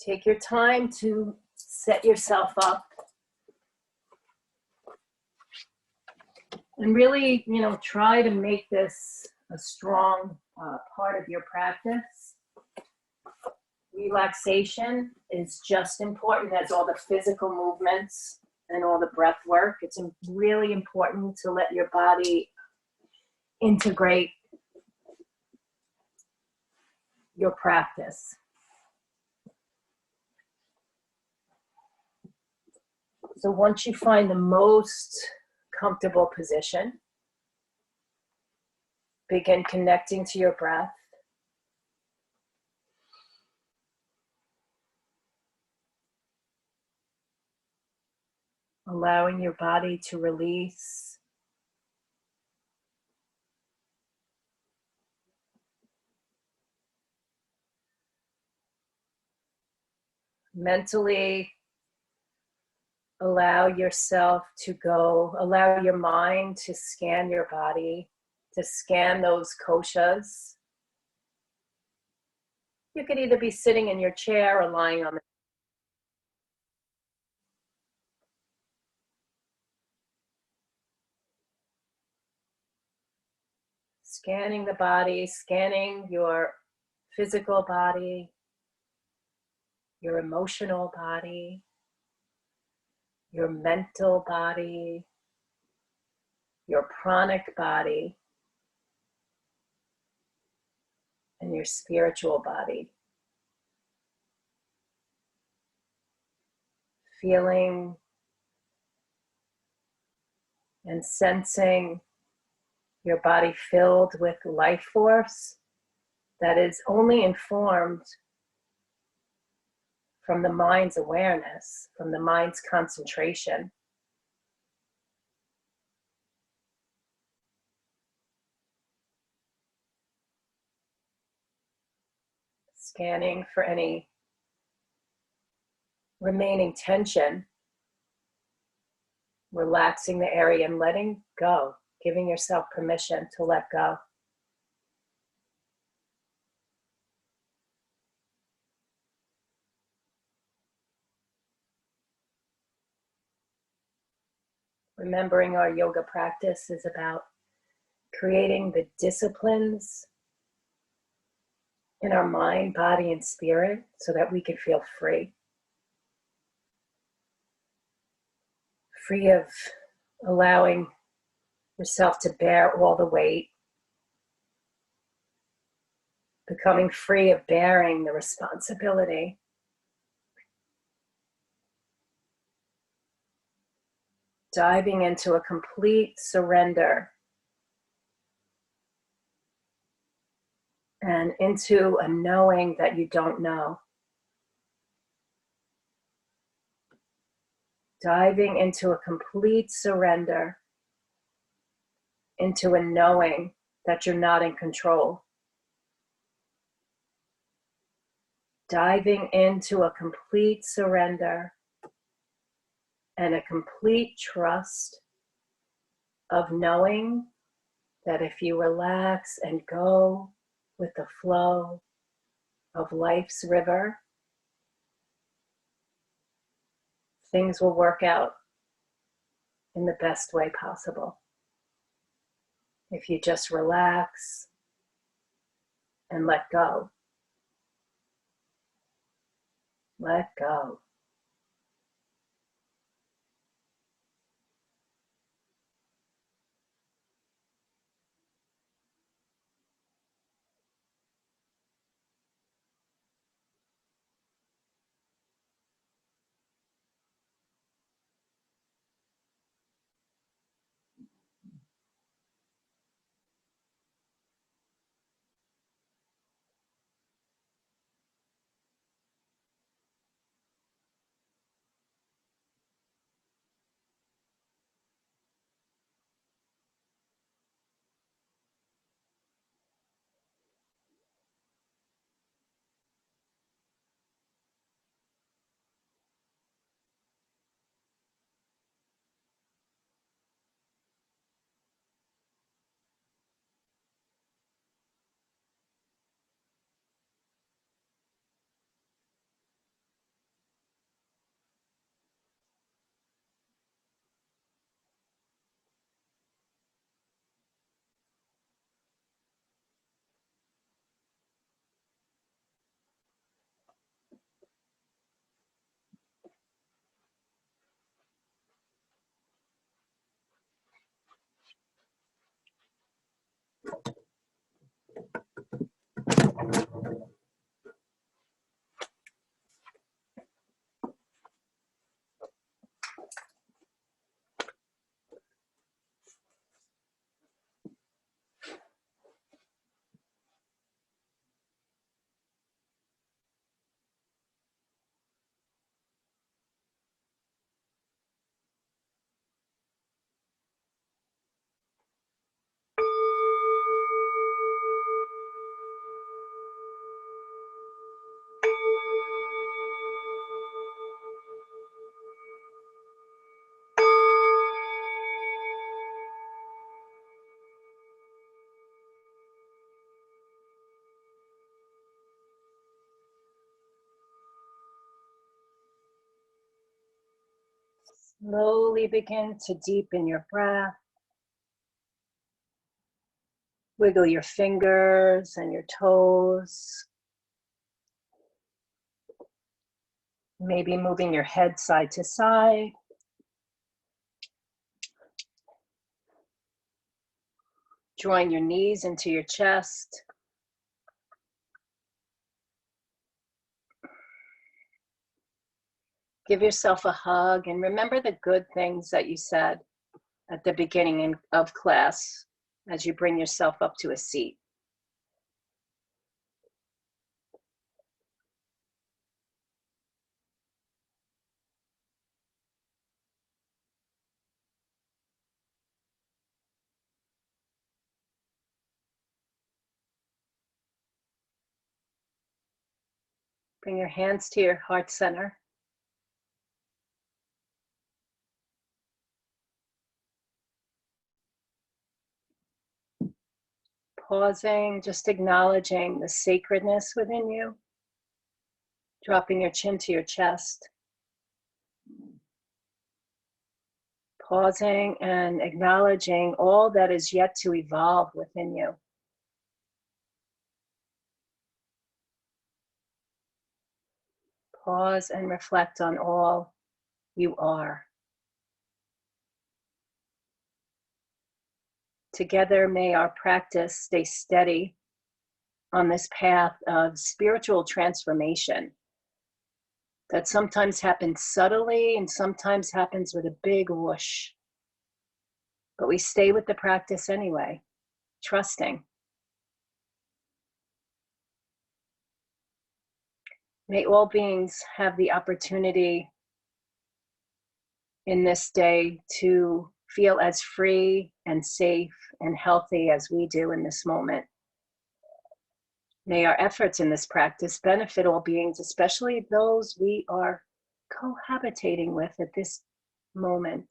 Take your time to set yourself up. And really, try to make this a strong part of your practice. Relaxation is just important as all the physical movements and all the breath work. It's really important to let your body integrate your practice. So once you find the most comfortable position, begin connecting to your breath. Allowing your body to release. Mentally allow yourself to go, allow your mind to scan your body, to scan those koshas. You could either be sitting in your chair or lying on the scanning the body, scanning your physical body, your emotional body, your mental body, your pranic body, and your spiritual body. Feeling and sensing your body filled with life force that is only informed from the mind's awareness, from the mind's concentration. Scanning for any remaining tension, relaxing the area and letting go, giving yourself permission to let go. Remembering our yoga practice is about creating the disciplines in our mind, body, and spirit so that we can feel free. Free of allowing yourself to bear all the weight, becoming free of bearing the responsibility. Diving into a complete surrender and into a knowing that you don't know. Diving into a complete surrender, into a knowing that you're not in control. Diving into a complete surrender and a complete trust of knowing that if you relax and go with the flow of life's river, things will work out in the best way possible. If you just relax and let go. Let go. Slowly begin to deepen your breath. Wiggle your fingers and your toes. Maybe moving your head side to side. Drawing your knees into your chest. Give yourself a hug and remember the good things that you said at the beginning of class as you bring yourself up to a seat. Bring your hands to your heart center. Pausing, just acknowledging the sacredness within you. Dropping your chin to your chest. Pausing and acknowledging all that is yet to evolve within you. Pause and reflect on all you are. Together, may our practice stay steady on this path of spiritual transformation that sometimes happens subtly and sometimes happens with a big whoosh. But we stay with the practice anyway, trusting. May all beings have the opportunity in this day to feel as free and safe and healthy as we do in this moment. May our efforts in this practice benefit all beings, especially those we are cohabitating with at this moment.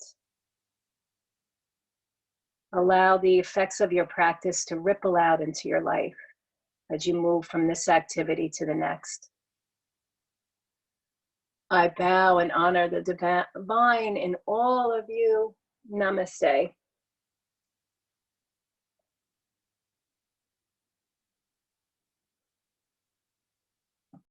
Allow the effects of your practice to ripple out into your life as you move from this activity to the next. I bow and honor the divine in all of you. Namaste.